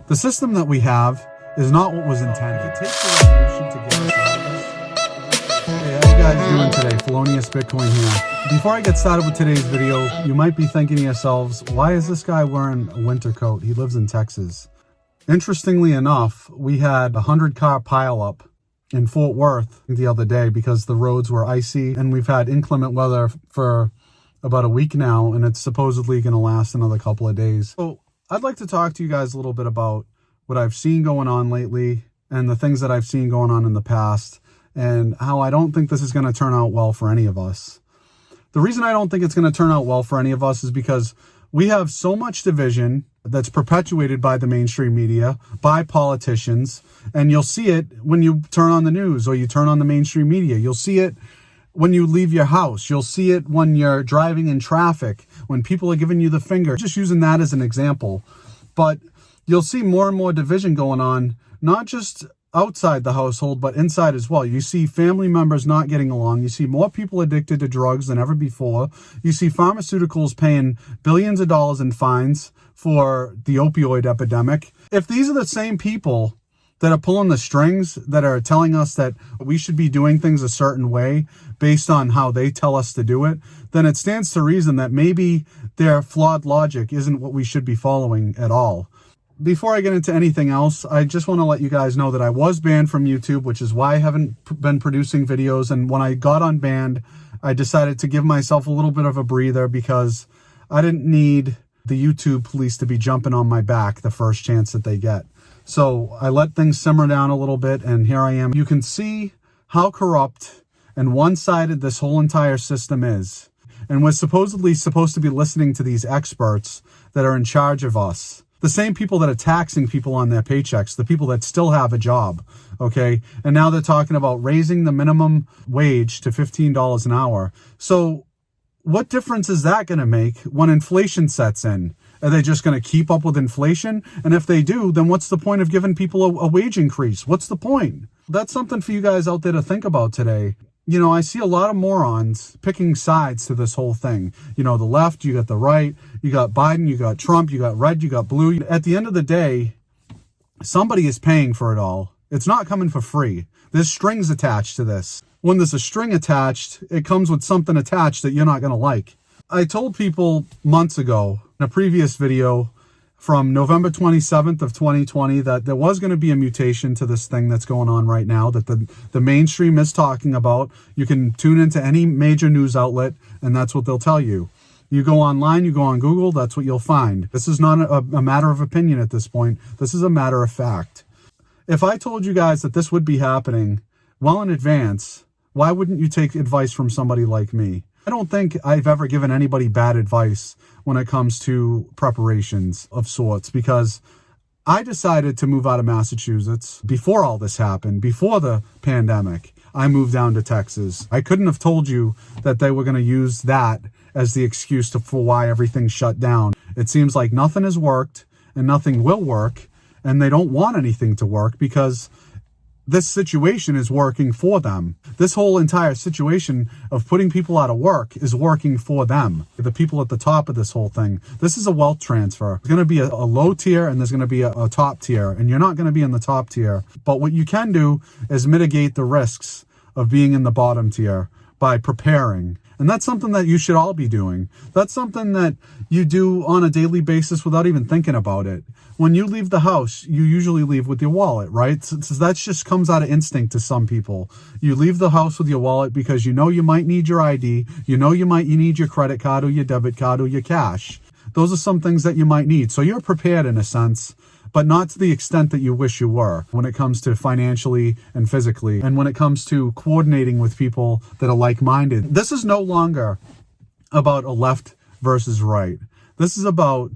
The system that we have is not what was intended. It takes a revolution to get us out of this. Hey, how you guys doing today? Felonious Bitcoin here. Before I get started with today's video, you might be thinking to yourselves, why is this guy wearing a winter coat? He lives in Texas. Interestingly enough, we had a 100-car pileup in Fort Worth the other day because the roads were icy, and we've had inclement weather for about a week now, and it's supposedly going to last another couple of days. So I'd like to talk to you guys a little bit about what I've seen going on lately and the things that I've seen going on in the past and how I don't think this is going to turn out well for any of us. The reason I don't think it's going to turn out well for any of us is because we have so much division that's perpetuated by the mainstream media, by politicians, and you'll see it when you turn on the news or you turn on the mainstream media. You'll see it when you leave your house. You'll see it when you're driving in traffic, when people are giving you the finger. Just using that as an example. But you'll see more and more division going on, not just outside the household, but inside as well. You see family members not getting along. You see more people addicted to drugs than ever before. You see pharmaceuticals paying billions of dollars in fines for the opioid epidemic. If these are the same people that are pulling the strings, that are telling us that we should be doing things a certain way based on how they tell us to do it, then it stands to reason that maybe their flawed logic isn't what we should be following at all. Before I get into anything else, I just want to let you guys know that I was banned from YouTube, which is why I haven't been producing videos. And when I got unbanned, I decided to give myself a little bit of a breather because I didn't need the YouTube police to be jumping on my back the first chance that they get. So I let things simmer down a little bit, and here I am. You can see how corrupt and one-sided this whole entire system is. And we're supposedly supposed to be listening to these experts that are in charge of us. The same people that are taxing people on their paychecks, the people that still have a job, okay? And now they're talking about raising the minimum wage to $15 an hour. So what difference is that going to make when inflation sets in? Are they just going to keep up with inflation? And if they do, then what's the point of giving people a wage increase? What's the point? That's something for you guys out there to think about today. You know, I see a lot of morons picking sides to this whole thing. You know, the left, you got the right, you got Biden, you got Trump, you got red, you got blue. At the end of the day, somebody is paying for it all. It's not coming for free. There's strings attached to this. When there's a string attached, it comes with something attached that you're not going to like. I told people months ago in a previous video from November 27th of 2020 that there was going to be a mutation to this thing that's going on right now, that the mainstream is talking about. You can tune into any major news outlet, and that's what they'll tell you. You go online, you go on Google, that's what you'll find. This is not a matter of opinion at this point. This is a matter of fact. If I told you guys that this would be happening well in advance, why wouldn't you take advice from somebody like me? I don't think I've ever given anybody bad advice when it comes to preparations of sorts, because I decided to move out of Massachusetts before all this happened, before the pandemic. I moved down to Texas. I couldn't have told you that they were going to use that as the excuse for why everything shut down. It seems like nothing has worked and nothing will work, and they don't want anything to work because this situation is working for them. This whole entire situation of putting people out of work is working for them. The people at the top of this whole thing. This is a wealth transfer. There's going to be a low tier and there's going to be a top tier, and you're not going to be in the top tier. But what you can do is mitigate the risks of being in the bottom tier by preparing. And that's something that you should all be doing. That's something that you do on a daily basis without even thinking about it. When you leave the house, you usually leave with your wallet, right? So that just comes out of instinct to some people. You leave the house with your wallet because you know you might need your ID. You know you need your credit card or your debit card or your cash. Those are some things that you might need. So you're prepared in a sense, but not to the extent that you wish you were when it comes to financially and physically, and when it comes to coordinating with people that are like-minded. This is no longer about a left versus right. This is about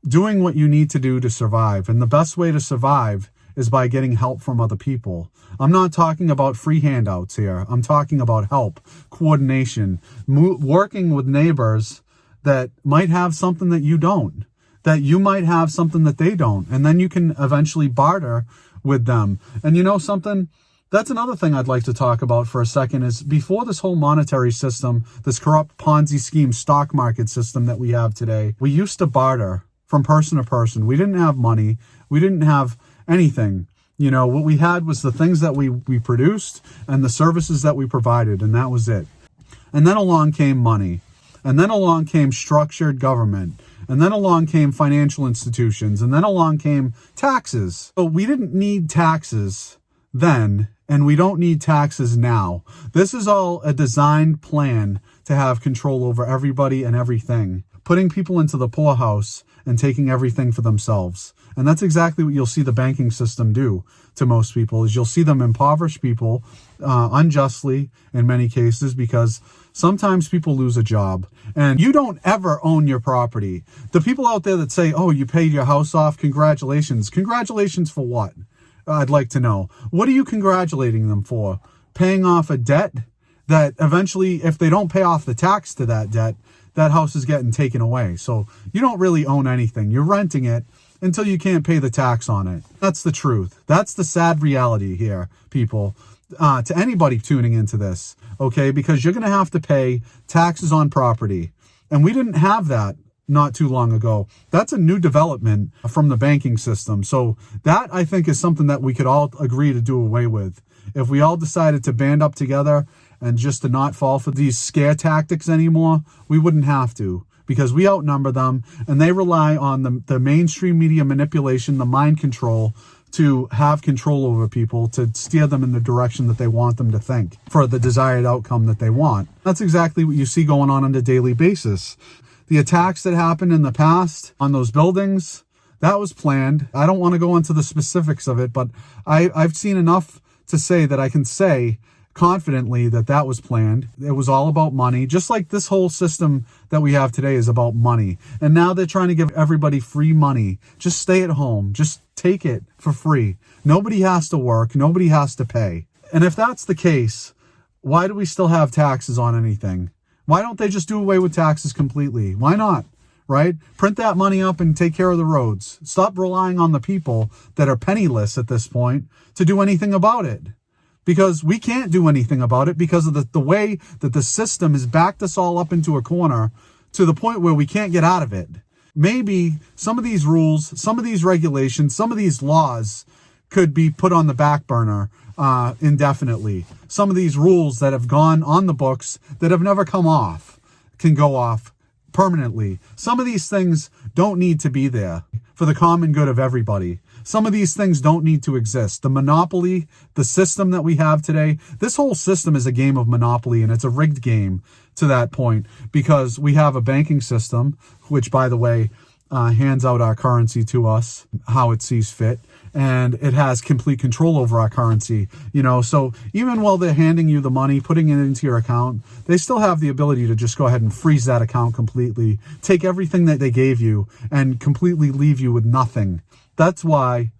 doing what you need to do to survive. And the best way to survive is by getting help from other people. I'm not talking about free handouts here. I'm talking about help, coordination, working with neighbors that might have something that you don't, that you might have something that they don't, and then you can eventually barter with them. And you know something? That's another thing I'd like to talk about for a second is before this whole monetary system, this corrupt Ponzi scheme stock market system that we have today, we used to barter. from person to person. We didn't have money. We didn't have anything. You know, what we had was the things that we produced and the services that we provided, and that was it. And then along came money. And then along came structured government. And then along came financial institutions. And then along came taxes. So we didn't need taxes then, and we don't need taxes now. This is all a designed plan to have control over everybody and everything, putting people into the poorhouse and taking everything for themselves. And that's exactly what you'll see the banking system do to most people, is you'll see them impoverish people unjustly in many cases, because sometimes people lose a job and you don't ever own your property. The people out there that say, oh, you paid your house off, congratulations. Congratulations for what? I'd like to know. What are you congratulating them for? Paying off a debt that eventually, if they don't pay off the tax to that debt, that house is getting taken away. So you don't really own anything. You're renting it until you can't pay the tax on it. That's the truth. That's the sad reality here, people, to anybody tuning into this, okay? Because you're going to have to pay taxes on property. And we didn't have that not too long ago. That's a new development from the banking system. So that, I think, is something that we could all agree to do away with. If we all decided to band up together and just to not fall for these scare tactics anymore, we wouldn't have to, because we outnumber them, and they rely on the mainstream media manipulation, the mind control, to have control over people, to steer them in the direction that they want them to think for the desired outcome that they want. That's exactly what you see going on a daily basis. The attacks that happened in the past on those buildings, that was planned. I don't want to go into the specifics of it, but I've seen enough to say that I can say confidently that that was planned. It was all about money, just like this whole system that we have today is about money. And now they're trying to give everybody free money. Just stay at home. Just take it for free. Nobody has to work. Nobody has to pay. And if that's the case, why do we still have taxes on anything? Why don't they just do away with taxes completely? Why not? Right? Print that money up and take care of the roads. Stop relying on the people that are penniless at this point to do anything about it. Because we can't do anything about it because of the way that the system has backed us all up into a corner to the point where we can't get out of it. Maybe some of these rules, some of these regulations, some of these laws could be put on the back burner indefinitely. Some of these rules that have gone on the books that have never come off can go off permanently. Some of these things don't need to be there for the common good of everybody. Some of these things don't need to exist. The monopoly, the system that we have today, this whole system is a game of monopoly, and it's a rigged game to that point, because we have a banking system, which, by the way, hands out our currency to us how it sees fit, and it has complete control over our currency. You know, so even while they're handing you the money, putting it into your account, they still have the ability to just go ahead and freeze that account completely, take everything that they gave you, and completely leave you with nothing. That's why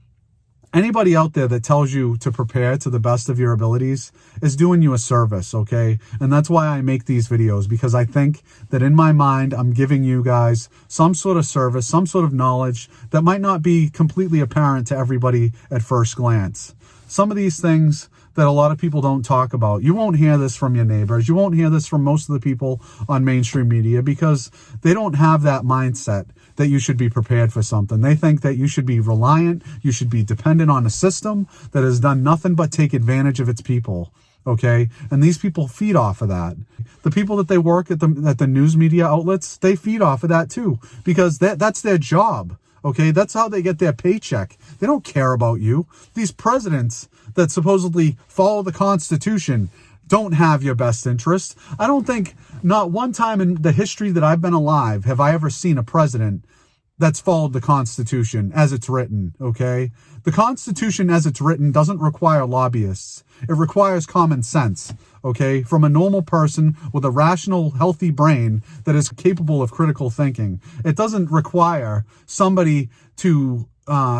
anybody out there that tells you to prepare to the best of your abilities is doing you a service, okay? And that's why I make these videos, because I think that in my mind, I'm giving you guys some sort of service, some sort of knowledge that might not be completely apparent to everybody at first glance. Some of these things that a lot of people don't talk about. You won't hear this from your neighbors. You won't hear this from most of the people on mainstream media, because they don't have that mindset that you should be prepared for something. They think that you should be reliant, you should be dependent on a system that has done nothing but take advantage of its people, okay? And these people feed off of that. The people that they work at the news media outlets, they feed off of that too, because that's their job, okay? That's how they get their paycheck. They don't care about you. These presidents that supposedly follow the Constitution don't have your best interest. I don't think, not one time in the history that I've been alive have I ever seen a president that's followed the Constitution as it's written, okay? The Constitution as it's written doesn't require lobbyists. It requires common sense, okay? From a normal person with a rational, healthy brain that is capable of critical thinking. It doesn't require somebody to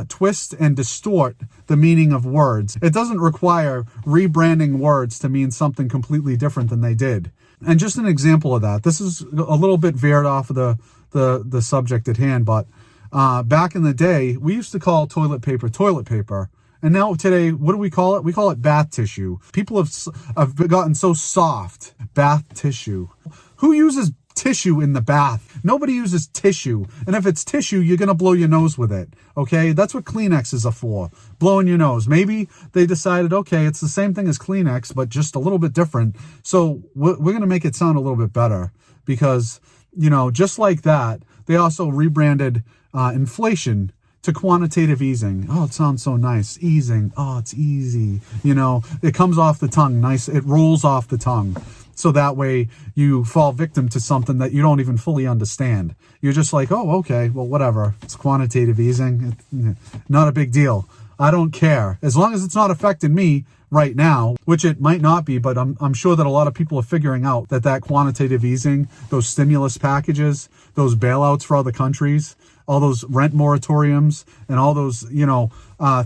twist and distort the meaning of words. It doesn't require rebranding words to mean something completely different than they did. And just an example of that, this is a little bit veered off of the subject at hand, but back in the day, we used to call toilet paper. And now today, what do we call it? We call it bath tissue. People have gotten so soft. Bath tissue. Who uses tissue in the bath. Nobody uses tissue. And if it's tissue, you're going to blow your nose with it. Okay? That's what Kleenexes are for. Blowing your nose. Maybe they decided, okay, it's the same thing as Kleenex, but just a little bit different. So we're going to make it sound a little bit better because, you know, just like that, they also rebranded inflation to quantitative easing. Oh, it sounds so nice. Easing. Oh, it's easy. You know, it comes off the tongue. Nice. It rolls off the tongue. So that way you fall victim to something that you don't even fully understand. You're just like, oh, okay, well, whatever. It's quantitative easing. Not a big deal. I don't care. As long as it's not affecting me right now, which it might not be, but I'm sure that a lot of people are figuring out that quantitative easing, those stimulus packages, those bailouts for other countries, all those rent moratoriums and all those, you know,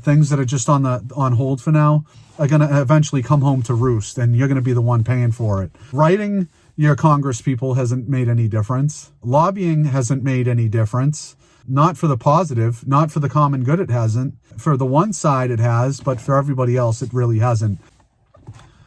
things that are just on hold for now are going to eventually come home to roost, and you're going to be the one paying for it. Writing your Congress people hasn't made any difference. Lobbying hasn't made any difference. Not for the positive, not for the common good it hasn't. For the one side it has, but for everybody else it really hasn't.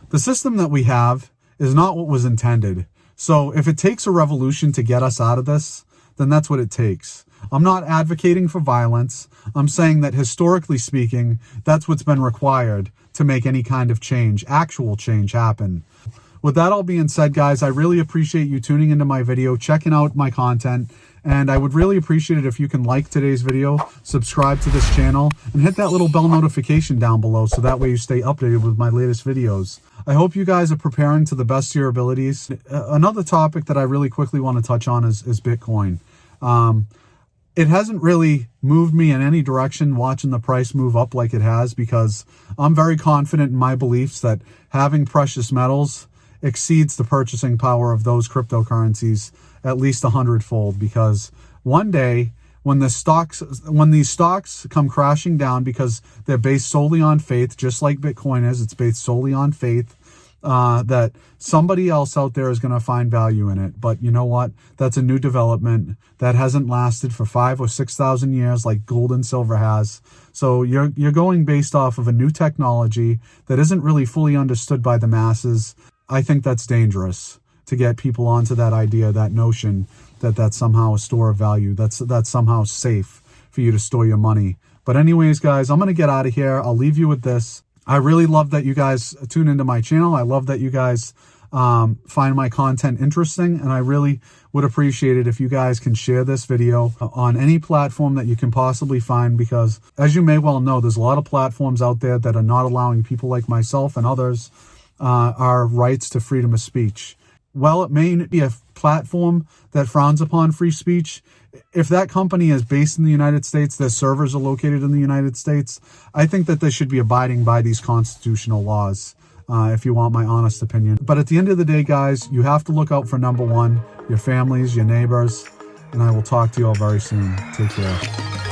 The system that we have is not what was intended. So if it takes a revolution to get us out of this, then that's what it takes. I'm not advocating for violence. I'm saying that historically speaking, that's what's been required to make any kind of change, actual change happen. With that all being said, guys, I really appreciate you tuning into my video, checking out my content, and I would really appreciate it if you can like today's video, subscribe to this channel, and hit that little bell notification down below so that way you stay updated with my latest videos. I hope you guys are preparing to the best of your abilities. Another topic that I really quickly want to touch on is Bitcoin. It hasn't really moved me in any direction watching the price move up like it has, because I'm very confident in my beliefs that having precious metals exceeds the purchasing power of those cryptocurrencies at least 100-fold, because one day when these stocks come crashing down because they're based solely on faith, just like Bitcoin is, it's based solely on faith, that somebody else out there is going to find value in it. But you know what? That's a new development that hasn't lasted for 5,000 or 6,000 years like gold and silver has. So you're going based off of a new technology that isn't really fully understood by the masses. I think that's dangerous to get people onto that idea, that notion that that's somehow a store of value. That's somehow safe for you to store your money. But anyways, guys, I'm going to get out of here. I'll leave you with this. I really love that you guys tune into my channel. I love that you guys find my content interesting, and I really would appreciate it if you guys can share this video on any platform that you can possibly find, because as you may well know, there's a lot of platforms out there that are not allowing people like myself and others our rights to freedom of speech. Well, it may be a platform that frowns upon free speech. If that company is based in the United States, their servers are located in the United States, I think that they should be abiding by these constitutional laws, if you want my honest opinion. But at the end of the day, guys, you have to look out for number one, your families, your neighbors, and I will talk to you all very soon. Take care.